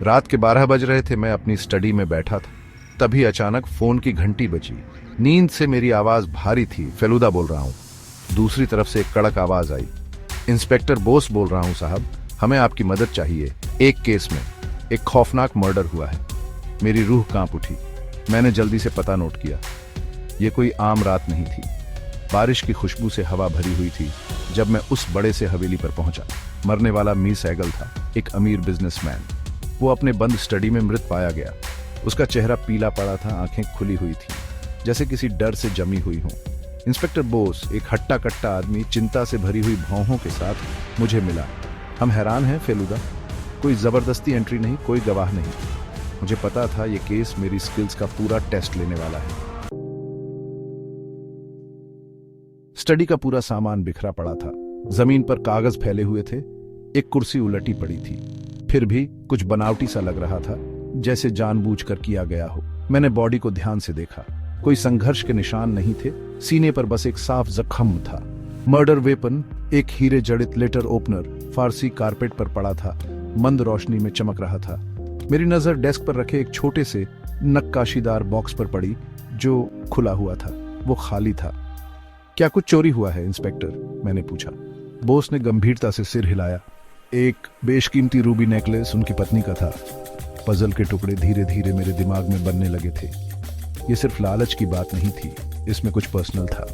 रात के 12 बज रहे थे। मैं अपनी स्टडी में बैठा था, तभी अचानक फोन की घंटी बजी। नींद से मेरी आवाज भारी थी। फेलुदा बोल रहा हूँ। दूसरी तरफ से एक कड़क आवाज आई। इंस्पेक्टर बोस बोल रहा हूँ साहब, हमें आपकी मदद चाहिए। एक केस में एक खौफनाक मर्डर हुआ है। मेरी रूह कांप उठी। मैंने जल्दी से पता नोट किया। यह कोई आम रात नहीं थी। बारिश की खुशबू से हवा भरी हुई थी जब मैं उस बड़े से हवेली पर पहुंचा। मरने वाला मीर सैगल था, एक अमीर बिजनेसमैन। वो अपने बंद स्टडी में मृत पाया गया। उसका चेहरा पीला पड़ा था, आंखें खुली हुई थी, जैसे किसी डर से जमी हुई हों। इंस्पेक्टर बोस, एक हट्टा कट्टा आदमी, चिंता से भरी हुई भौहों के साथ मुझे मिला। हम हैरान हैं फेलुदा, कोई जबरदस्ती एंट्री नहीं, कोई गवाह नहीं। मुझे पता था ये केस मेरी स्किल्स का पूरा टेस्ट लेने वाला है। स्टडी का पूरा सामान बिखरा पड़ा था। जमीन पर कागज फैले हुए थे। एक कुर्सी उलटी पड़ी थी। फिर भी कुछ बनावटी सा लग रहा था, जैसे जानबूझकर किया गया हो। मैंने बॉडी को ध्यान से देखा। कोई संघर्ष के निशान नहीं थे। सीने पर बस एक साफ जख्म था। मर्डर वेपन, एक हीरे जड़ित लेटर ओपनर, फारसी कारपेट पर पड़ा था, मंद रोशनी में चमक रहा था। मेरी नजर डेस्क पर रखे एक छोटे से नक्काशीदार बॉक्स पर पड़ी, जो खुला हुआ था। वो खाली था। क्या कुछ चोरी हुआ है इंस्पेक्टर? मैंने पूछा। बोस ने गंभीरता से सिर हिलाया। एक बेशकीमती रूबी नेकलेस उनकी पत्नी का था। पजल के टुकड़े धीरे धीरे मेरे दिमाग में बनने लगे थे। ये सिर्फ लालच की बात नहीं थी, इसमें कुछ पर्सनल था।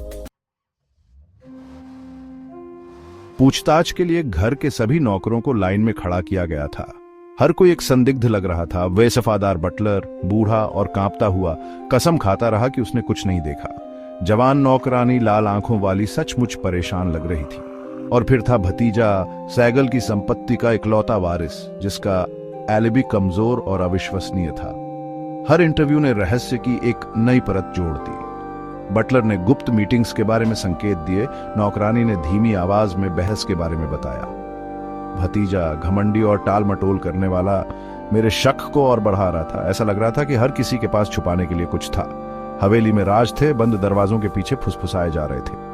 पूछताछ के लिए घर के सभी नौकरों को लाइन में खड़ा किया गया था। हर कोई एक संदिग्ध लग रहा था। बेसफादार बटलर, बूढ़ा और कांपता हुआ, कसम खाता रहा कि उसने कुछ नहीं देखा। जवान नौकरानी लाल आंखों वाली सचमुच परेशान लग रही थी। और फिर था भतीजा, सैगल की संपत्ति का इकलौता वारिस, जिसका एलिबी कमजोर और अविश्वसनीय था। हर इंटरव्यू ने रहस्य की एक नई परत जोड़ दी। बटलर ने गुप्त मीटिंग्स के बारे में संकेत दिए। नौकरानी ने धीमी आवाज में बहस के बारे में बताया। भतीजा, घमंडी और टाल मटोल करने वाला, मेरे शक को और बढ़ा रहा था। ऐसा लग रहा था कि हर किसी के पास छुपाने के लिए कुछ था। हवेली में राज थे, बंद दरवाजों के पीछे फुसफुसाए जा रहे थे।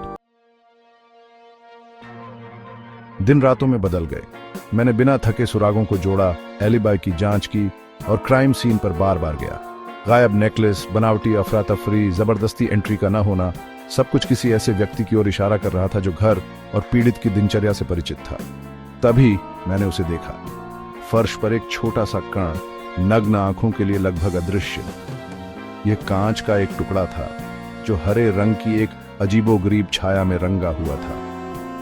दिन रातों में बदल गए। मैंने बिना थके सुरागों को जोड़ा, एलिबाई की जांच की और क्राइम सीन पर बार बार गया। गायब नेकलेस, बनावटी अफरा तफरी, जबरदस्ती एंट्री का न होना, सब कुछ किसी ऐसे व्यक्ति की ओर इशारा कर रहा था जो घर और पीड़ित की दिनचर्या से परिचित था। तभी मैंने उसे देखा। फर्श पर एक छोटा सा कण, नग्न आंखों के लिए लगभग अदृश्य। यह कांच का एक टुकड़ा था जो हरे रंग की एक अजीबोगरीब छाया में रंगा हुआ था।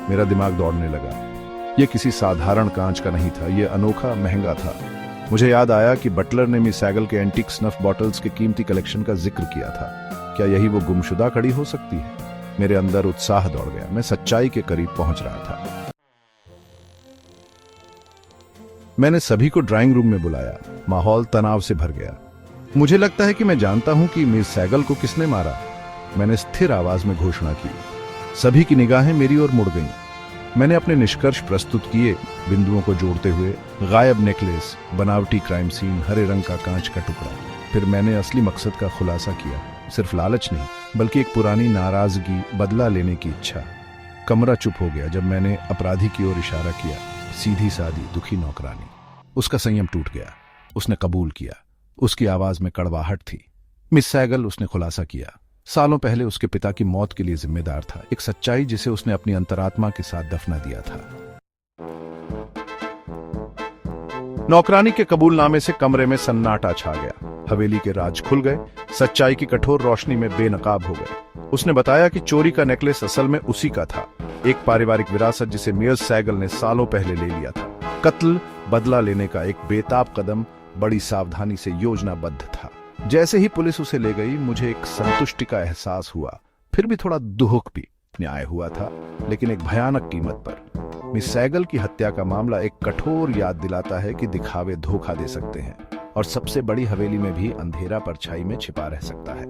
मेरा दिमाग दौड़ने लगा। यह किसी साधारण कांच का नहीं था, यह अनोखा, महंगा था। मुझे याद आया कि बटलर ने मिस सैगल के एंटीक स्नफ बॉटल्स के कीमती कलेक्शन का जिक्र किया था। क्या यही वो गुमशुदा कड़ी हो सकती है? मेरे अंदर उत्साह दौड़ गया। मैं सच्चाई के करीब पहुंच रहा था। मैंने सभी को ड्राइंग रूम में बुलाया। माहौल तनाव से भर गया। मुझे लगता है कि मैं जानता हूं कि मिस सैगल को किसने मारा, मैंने स्थिर आवाज में घोषणा की। सभी की निगाहें मेरी ओर मुड़ गईं। मैंने अपने निष्कर्ष प्रस्तुत किए, बिंदुओं को जोड़ते हुए। गायब नेकलेस, बनावटी क्राइम सीन, हरे रंग का कांच का टुकड़ा। फिर मैंने असली मकसद का खुलासा किया। सिर्फ लालच नहीं, बल्कि एक पुरानी नाराजगी, बदला लेने की इच्छा। कमरा चुप हो गया जब मैंने अपराधी की ओर इशारा किया। सीधी सादी, दुखी नौकरानी। उसका संयम टूट गया। उसने कबूल किया। उसकी आवाज में कड़वाहट थी। मिस सैगल, उसने खुलासा किया, सालों पहले उसके पिता की मौत के लिए जिम्मेदार था। एक सच्चाई जिसे उसने अपनी अंतरात्मा के साथ दफना दिया था। नौकरानी के कबूलनामे से कमरे में सन्नाटा छा गया। हवेली के राज खुल गए। सच्चाई की कठोर रोशनी में बेनकाब हो गए। उसने बताया कि चोरी का नेकलेस असल में उसी का था। एक पारिवारिक विरासत जिसे मिस सैगल ने सालों पहले ले लिया था। कत्ल, बदला लेने का एक बेताब कदम, बड़ी सावधानी से योजनाबद्ध था। जैसे ही पुलिस उसे ले गई, मुझे एक संतुष्टि का एहसास हुआ, फिर भी थोड़ा दुख भी। न्याय हुआ था, लेकिन एक भयानक कीमत पर। मिस सैगल की हत्या का मामला एक कठोर याद दिलाता है कि दिखावे धोखा दे सकते हैं, और सबसे बड़ी हवेली में भी अंधेरा परछाई में छिपा रह सकता है।